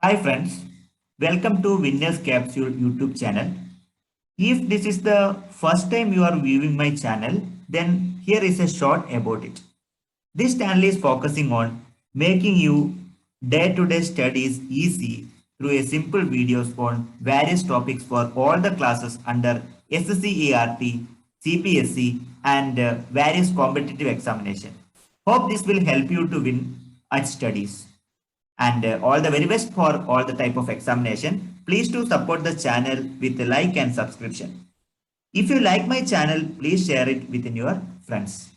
Hi friends, welcome to Winners Capsule YouTube channel. If this is the first time you are viewing my channel, then here is a short about it. This channel is focusing on making you day-to-day studies easy through a simple videos on various topics for all the classes under SSC CPSC and various competitive examination. Hope this will help you to win at studies and all the very best for all the type of examination. Please do support the channel with a like and subscription. If you like my channel, please share it within your friends.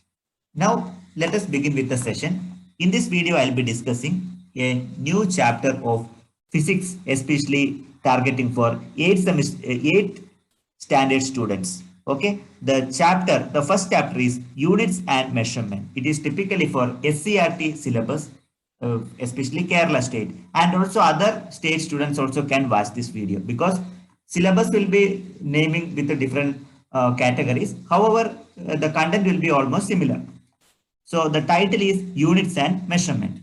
Now let us begin with the session. In this video I'll be discussing a new chapter of physics, especially targeting for 8th standard students. Okay, the first chapter is units and measurement. It is typically for SCRT syllabus, especially Kerala state, and also other state students also can watch this video because syllabus will be naming with the different categories. However, the content will be almost similar. So the title is units and measurement.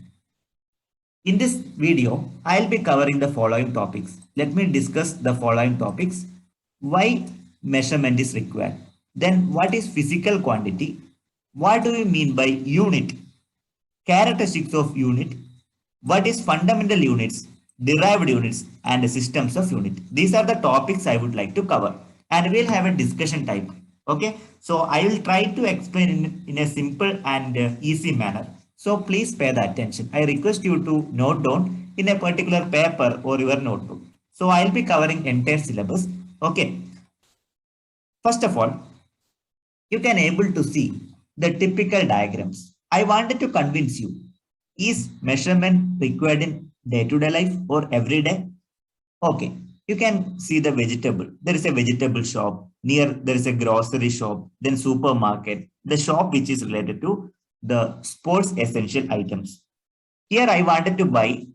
In this video, I'll be covering the following topics. Let me discuss the following topics. Why measurement is required. Then what is physical quantity? What do we mean by unit? Characteristics of unit. What is fundamental units, derived units, and systems of unit? These are the topics I would like to cover. And we'll have a discussion type. Okay. So I will try to explain in a simple and easy manner. So please pay the attention. I request you to note down in a particular paper or your notebook. So I'll be covering entire syllabus. Okay. First of all, you can able to see the typical diagrams. I wanted to convince you, is measurement required in day-to-day life or every day? Okay, you can see the vegetable. There is a vegetable shop. Near there is a grocery shop, then supermarket, the shop which is related to the sports essential items. Here I wanted to buy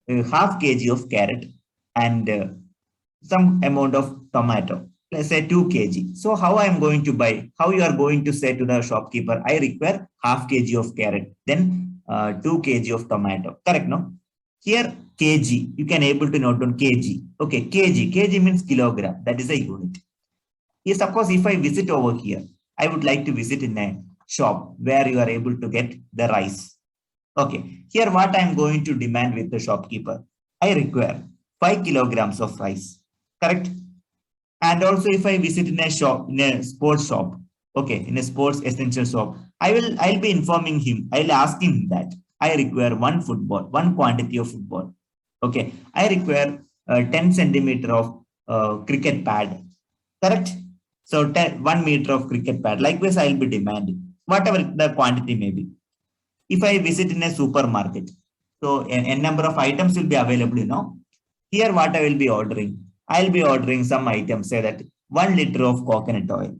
half kg of carrot and some amount of tomato. Let's say 2 kg. So how I am going to buy? How you are going to say to the shopkeeper, I require half kg of carrot, then 2 kg of tomato. Correct, no? Here kg, you can able to note down kg. Okay, kg means kilogram. That is a unit. Yes, suppose if I visit over here, I would like to visit in a shop where you are able to get the rice. Okay, here what I am going to demand with the shopkeeper, I require 5 kilograms of rice. Correct? And also if I visit in a shop, in a sports shop, okay, in a sports essential shop, I'll be informing him, I'll ask him that I require one quantity of football. Okay, I require 10 centimeter of cricket pad. Correct? So 1 meter of cricket pad. Likewise, I'll be demanding whatever the quantity may be. If I visit in a supermarket, so a number of items will be available, Here what I will be ordering? I'll be ordering some items, say that 1 liter of coconut oil.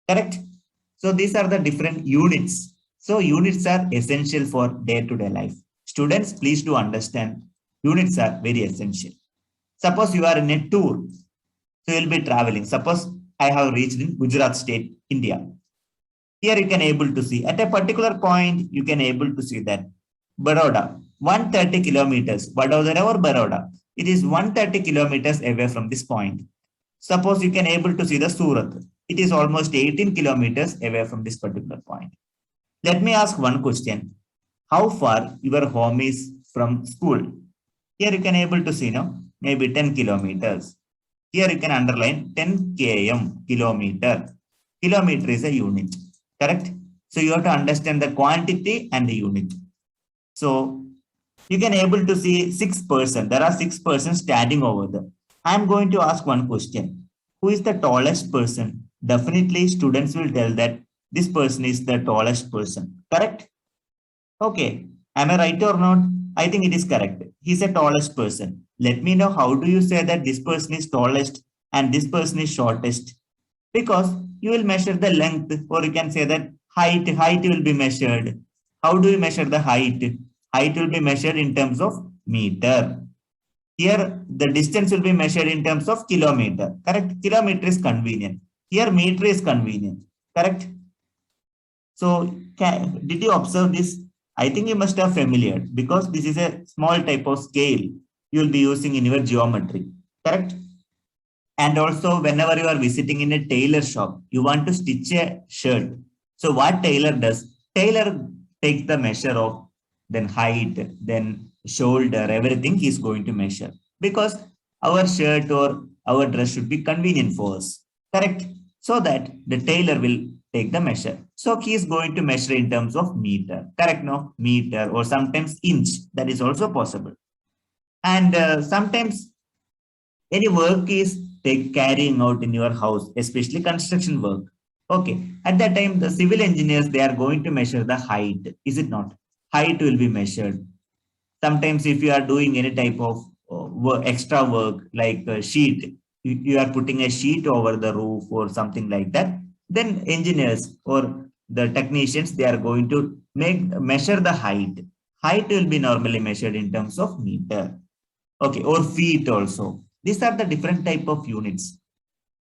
Correct? So these are the different units. So units are essential for day-to-day life. Students, please do understand, units are very essential. Suppose you are in a tour, so you'll be traveling. Suppose I have reached in Gujarat state, India. Here you can able to see at a particular point, you can able to see that Baroda, 130 kilometers, Vadodara or Baroda. It is 130 kilometers away from this point. Suppose you can able to see the Surat. It is almost 18 kilometers away from this particular point. Let me ask one question. How far your home is from school? Here you can able to see, maybe 10 kilometers. Here you can underline 10 km, kilometer. Kilometer is a unit. Correct? So you have to understand the quantity and the unit. So you can able to see 6 persons. There are 6 persons standing over there. I am going to ask one question. Who is the tallest person? Definitely students will tell that this person is the tallest person. Correct? Okay. Am I right or not? I think it is correct. He is the tallest person. Let me know how do you say that this person is tallest and this person is shortest? Because you will measure the length, or you can say that height will be measured. How do you measure the height? Height will be measured in terms of meter. Here the distance will be measured in terms of kilometer. Correct? Kilometer is convenient. Here meter is convenient. Correct? So did you observe this? I think you must have familiar because this is a small type of scale. you will be using in your geometry, correct? And also whenever you are visiting in a tailor shop, you want to stitch a shirt. So what tailor does? Tailor takes the measure of then height, then shoulder, everything he is going to measure because our shirt or our dress should be convenient for us, correct? So that the tailor will take the measure. So he is going to measure in terms of meter, correct? No, meter or sometimes inch. That is also possible. And sometimes any work is carrying out in your house, especially construction work. Okay, at that time, the civil engineers, they are going to measure the height, is it not? Height will be measured. Sometimes if you are doing any type of extra work like a sheet, you are putting a sheet over the roof or something like that, then engineers or the technicians, they are going to measure the height. Height will be normally measured in terms of meter. Okay, or feet also. These are the different type of units.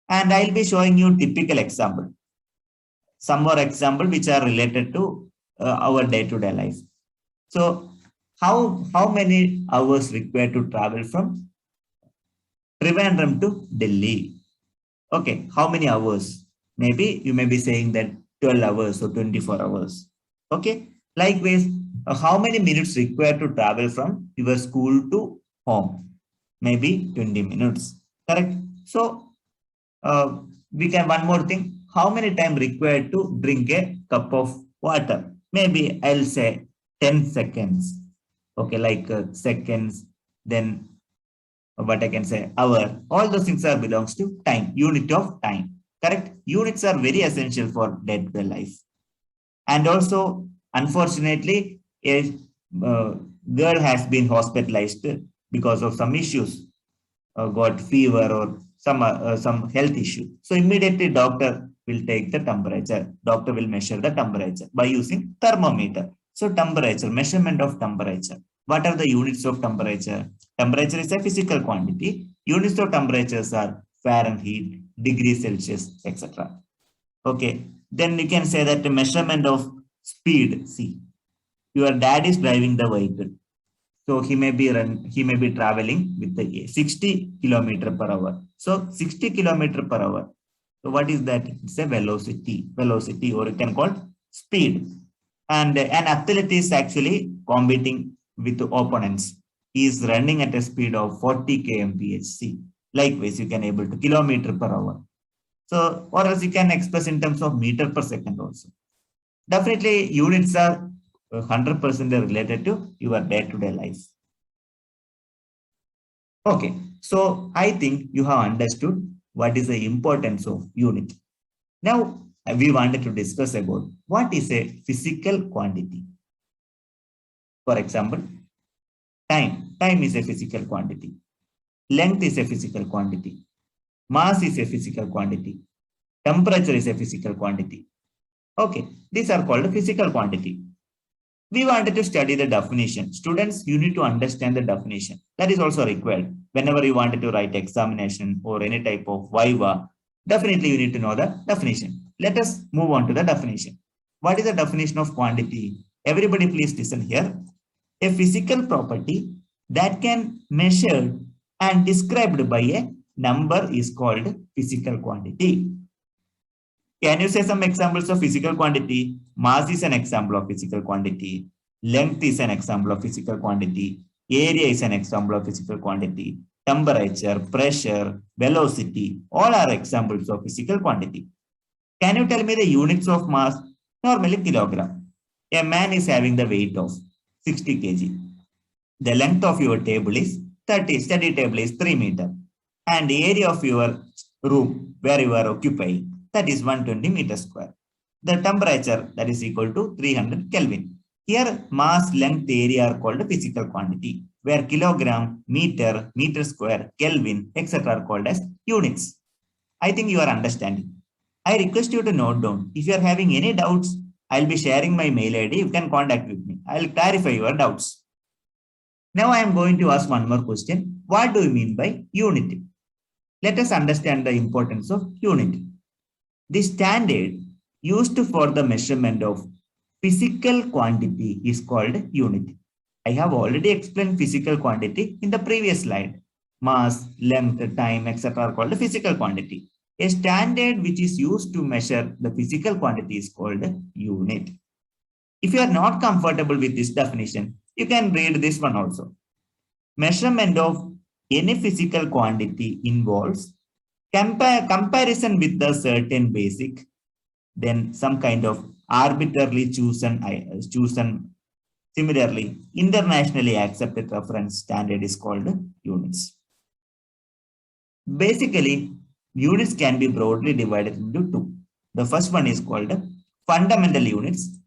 And I'll be showing you typical example. Some more example which are related to our day-to-day life. So how many hours required to travel from Trivandrum to Delhi? Okay, how many hours? Maybe you may be saying that 12 hours or 24 hours. Okay, likewise, how many minutes required to travel from your school to home? Maybe 20 minutes, correct? So we can one more thing. How many time required to drink a cup of water? Maybe I'll say 10 seconds. Okay, like seconds, then what I can say, hour. All those things are belongs to time, unit of time. Correct? Units are very essential for day-to-day life. And also, unfortunately, a girl has been hospitalized because of some issues, got fever or some health issue. So immediately doctor will take the temperature. Doctor will measure the temperature by using thermometer. So temperature, measurement of temperature. What are the units of temperature? Temperature is a physical quantity. Units of temperatures are Fahrenheit, degrees Celsius, etc. Okay. Then you can say that the measurement of speed. See, your dad is driving the vehicle. So he may be traveling with the 60 kilometer per hour. So 60 kilometer per hour. So what is that? It's a velocity, or you can call speed. And an athlete is actually competing with opponents. He is running at a speed of 40 kmph. Likewise, you can able to kilometer per hour. So, or else you can express in terms of meter per second also. Definitely, units are 100% related to your day-to-day life. Okay, so I think you have understood what is the importance of unit. Now, we wanted to discuss about what is a physical quantity. For example, time. Time is a physical quantity. Length is a physical quantity. Mass is a physical quantity. Temperature is a physical quantity. Okay, these are called physical quantity. We wanted to study the definition. Students, you need to understand the definition. That is also required. Whenever you wanted to write examination or any type of viva, definitely you need to know the definition. Let us move on to the definition. What is the definition of quantity? Everybody please listen here. A physical property that can measured and described by a number is called physical quantity. Can you say some examples of physical quantity? Mass is an example of physical quantity. Length is an example of physical quantity. Area is an example of physical quantity. Temperature, pressure, velocity, all are examples of physical quantity. Can you tell me the units of mass? Normally kilogram. A man is having the weight of 60 kg. The length of your table is 30, study table is 3 meter. And the area of your room where you are occupying, that is 120 meters square. The temperature, that is equal to 300 Kelvin. Here, mass, length, area are called physical quantity, where kilogram, meter, meter square, Kelvin, etc. are called as units. I think you are understanding. I request you to note down. If you are having any doubts, I'll be sharing my mail ID. You can contact with me. I'll clarify your doubts. Now I am going to ask one more question. What do you mean by unit? Let us understand the importance of unit. The standard used for the measurement of physical quantity is called unit. I have already explained physical quantity in the previous slide. Mass, length, time, etc. are called physical quantity. A standard which is used to measure the physical quantity is called unit. If you are not comfortable with this definition, you can read this one also. Measurement of any physical quantity involves comparison with the certain basic, then some kind of arbitrarily chosen. Similarly, internationally accepted reference standard is called units. Basically, units can be broadly divided into two. The first one is called fundamental units,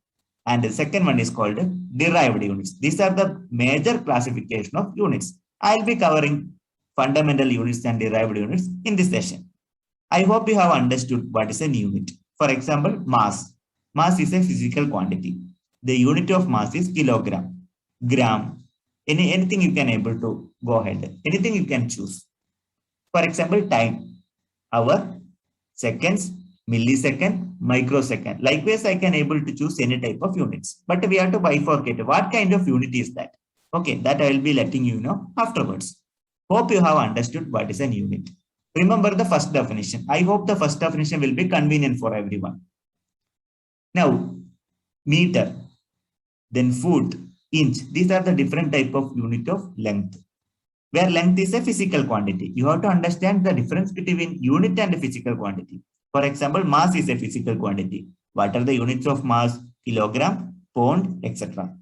and the second one is called derived units. These are the major classification of units. I'll be covering fundamental units and derived units in this session. I hope you have understood what is an unit. For example, mass. Mass is a physical quantity. The unit of mass is kilogram, gram, anything you can able to go ahead. Anything you can choose. For example, time, hour, seconds, millisecond, microsecond. Likewise, I can able to choose any type of units. But we have to bifurcate. What kind of unit is that? Okay, that I will be letting you know afterwards. Hope you have understood what is an unit. Remember the first definition. I hope the first definition will be convenient for everyone. Now, meter, then foot, inch. These are the different type of unit of length, where length is a physical quantity. You have to understand the difference between unit and physical quantity. For example, mass is a physical quantity. What are the units of mass? Kilogram, pound, etc.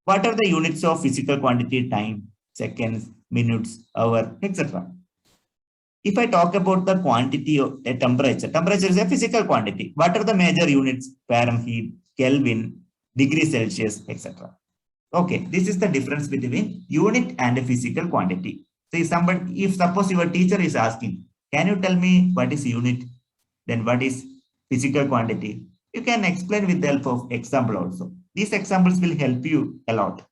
What are the units of physical quantity? Time, seconds, minutes, hour, etc. If I talk about the quantity of a temperature, temperature is a physical quantity. What are the major units? Fahrenheit, Kelvin, degree Celsius, etc. Okay, this is the difference between unit and a physical quantity. So if suppose your teacher is asking, can you tell me what is unit? Then what is physical quantity? You can explain with the help of example also. These examples will help you a lot.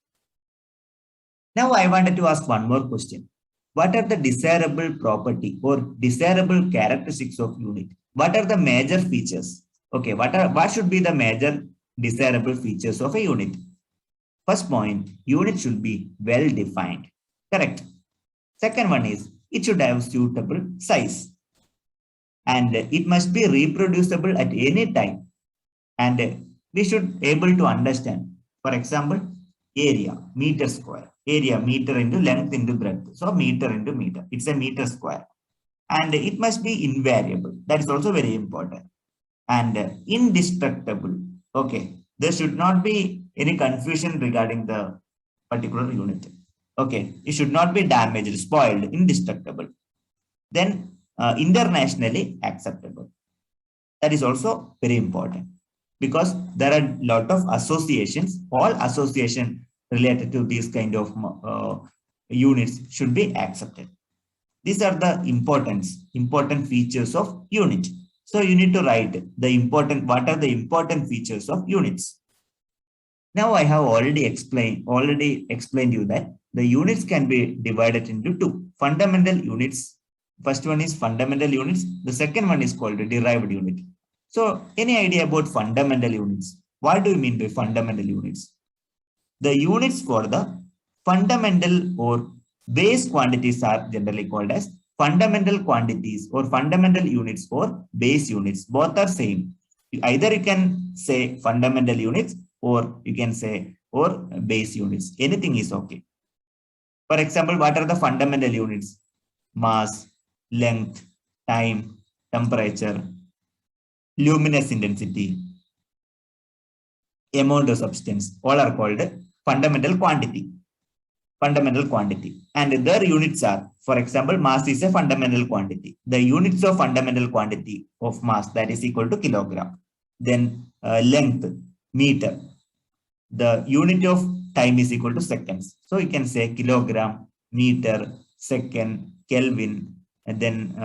Now I wanted to ask one more question. What are the desirable property or desirable characteristics of unit? What are the major features? Okay, what should be the major desirable features of a unit? First point, unit should be well defined. Correct. Second one is it should have suitable size. And it must be reproducible at any time. And we should able to understand. For example, area, meter square. Area, meter into length into breadth. So meter into meter. It's a meter square. And it must be invariable. That is also very important. And indestructible. Okay. There should not be any confusion regarding the particular unit. Okay. It should not be damaged, spoiled, indestructible. Then internationally acceptable. That is also very important because there are a lot of associations. All association related to these kind of units should be accepted. These are the important features of unit. So you need to write what are the important features of units. Now I have already explained you that the units can be divided into two fundamental units. First one is fundamental units. The second one is called derived unit. So any idea about fundamental units? What do you mean by fundamental units? The units for the fundamental or base quantities are generally called as fundamental quantities or fundamental units or base units. Both are same. Either you can say fundamental units or you can say or base units. Anything is okay. For example, what are the fundamental units? Mass, length, time, temperature, luminous intensity, amount of substance. All are called fundamental quantity. Fundamental quantity. And their units are, for example, mass is a fundamental quantity. The units of fundamental quantity of mass, that is equal to kilogram. Then length, meter. The unit of time is equal to seconds. So you can say kilogram, meter, second, Kelvin, and then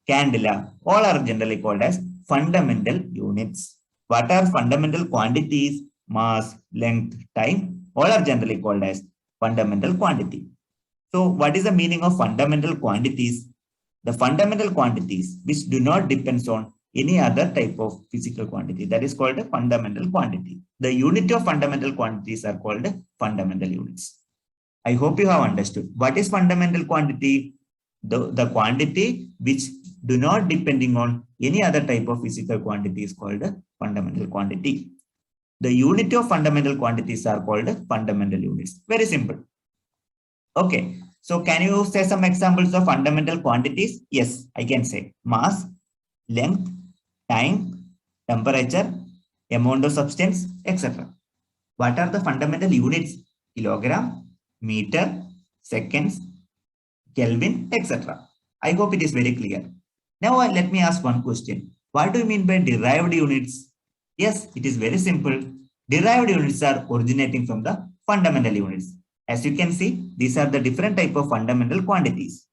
candela. All are generally called as fundamental units. What are fundamental quantities? Mass, length, time. All are generally called as fundamental quantity. So what is the meaning of fundamental quantities? The fundamental quantities which do not depend on any other type of physical quantity, that is called a fundamental quantity. The unit of fundamental quantities are called fundamental units. I hope you have understood. What is fundamental quantity? The quantity which do not depending on any other type of physical quantity is called a fundamental quantity. The unit of fundamental quantities are called fundamental units. Very simple. Okay. So can you say some examples of fundamental quantities? Yes, I can say mass, length, time, temperature, amount of substance, etc. What are the fundamental units? Kilogram, meter, seconds, Kelvin, etc. I hope it is very clear. Now let me ask one question. What do you mean by derived units? Yes, it is very simple. Derived units are originating from the fundamental units. As you can see, these are the different type of fundamental quantities.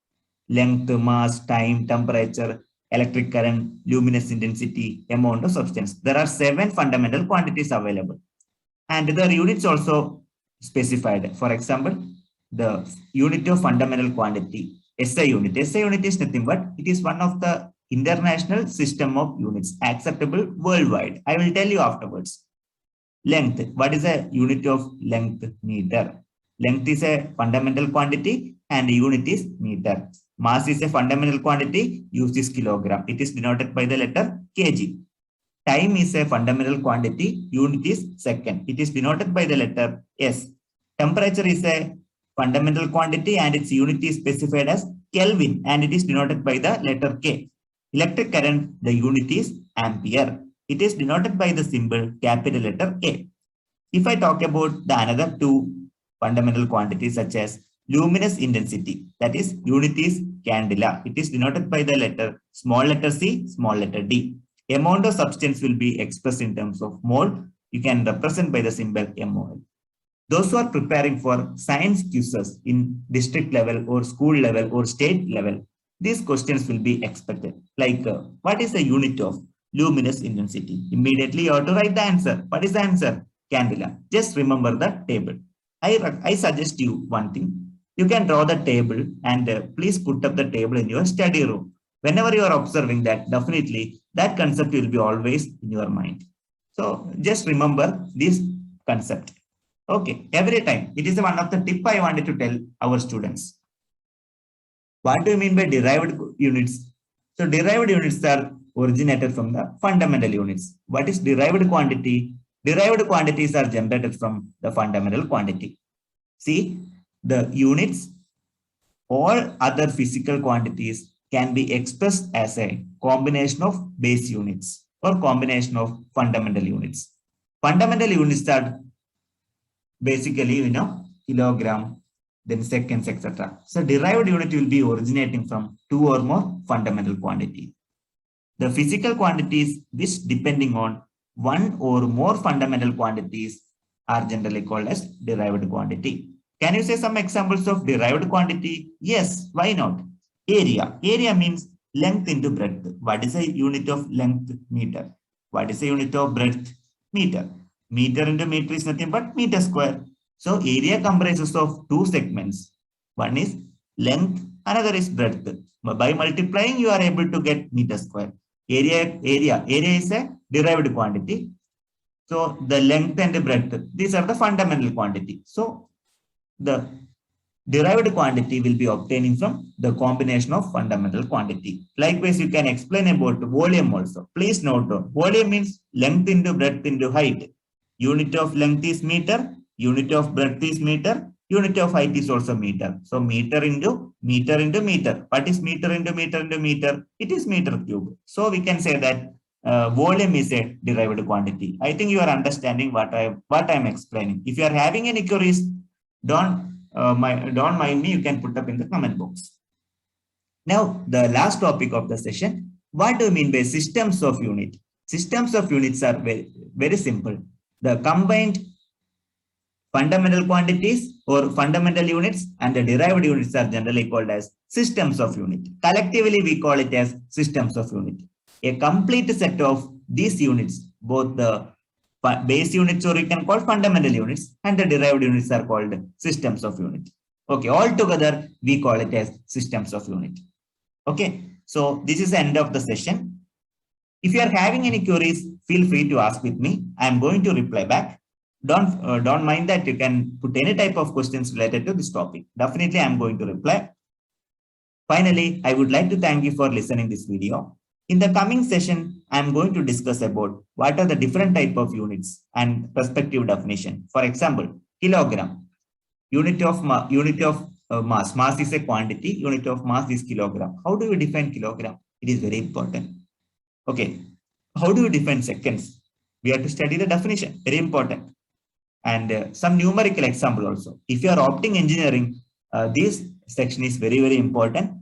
Length, mass, time, temperature, electric current, luminous intensity, amount of substance. There are 7 fundamental quantities available. And the units also specified. For example, the unit of fundamental quantity, SI unit. SI unit is nothing but it is one of the international system of units acceptable worldwide. I will tell you afterwards. Length. What is a unit of length? Meter. Length is a fundamental quantity and unit is meter. Mass is a fundamental quantity, used is kilogram. It is denoted by the letter kg. Time is a fundamental quantity, unit is second. It is denoted by the letter S. Temperature is a fundamental quantity and its unit is specified as Kelvin and it is denoted by the letter K. Electric current, the unit is ampere. It is denoted by the symbol capital letter A. If I talk about the another 2 fundamental quantities such as luminous intensity, that is unit is candela. It is denoted by the letter small letter C, small letter D. Amount of substance will be expressed in terms of mole. You can represent by the symbol mol. Those who are preparing for science quizzes in district level or school level or state level, these questions will be expected. Like, what is the unit of luminous intensity? Immediately you have to write the answer. What is the answer? Candela. Just remember the table. I suggest you one thing. You can draw the table and please put up the table in your study room. Whenever you are observing that, definitely that concept will be always in your mind. So just remember this concept. Okay, every time. It is one of the tip I wanted to tell our students. What do you mean by derived units? So derived units are originated from the fundamental units. What is derived quantity? Derived quantities are generated from the fundamental quantity. See, the units, all other physical quantities can be expressed as a combination of base units or combination of fundamental units. Fundamental units are basically, kilogram, then seconds, etc. So derived unit will be originating from 2 or more fundamental quantities. The physical quantities which depending on 1 or more fundamental quantities are generally called as derived quantity. Can you say some examples of derived quantity? Yes, why not? Area. Area means length into breadth. What is a unit of length? Meter. What is a unit of breadth? Meter. Meter into meter is nothing but meter square. So area comprises of 2 segments. One is length, another is breadth. By multiplying, you are able to get meter square. Area is a derived quantity. So the length and the breadth, these are the fundamental quantity. So the derived quantity will be obtaining from the combination of fundamental quantity. Likewise, you can explain about volume also. Please note, volume means length into breadth into height. Unit of length is meter, unit of breadth is meter, unit of height is also meter. So meter into meter into meter. What is meter into meter into meter? It is meter cube. So we can say that volume is a derived quantity. I think you are understanding what I am explaining. If you are having any queries, don't mind me. You can put up in the comment box. Now the last topic of the session. What do you mean by systems of unit? Systems of units are very, very simple. The combined fundamental quantities or fundamental units and the derived units are generally called as systems of unit. Collectively, we call it as systems of unit. A complete set of these units, both the base units or you can call fundamental units and the derived units are called systems of unit. Okay, all together we call it as systems of unit. Okay, so this is the end of the session. If you are having any queries, feel free to ask with me. I am going to reply back. don't mind that. You can put any type of questions related to this topic. Definitely, I'm going to reply. Finally, I would like to thank you for listening this video. In the coming session, I'm going to discuss about what are the different type of units and respective definition. For example, kilogram, unit of mass. Mass is a quantity. Unit of mass is kilogram. How do you define kilogram? It is very important. Okay. How do you define seconds? We have to study the definition. Very important. And some numerical example also. If you are opting engineering, this section is very, very important.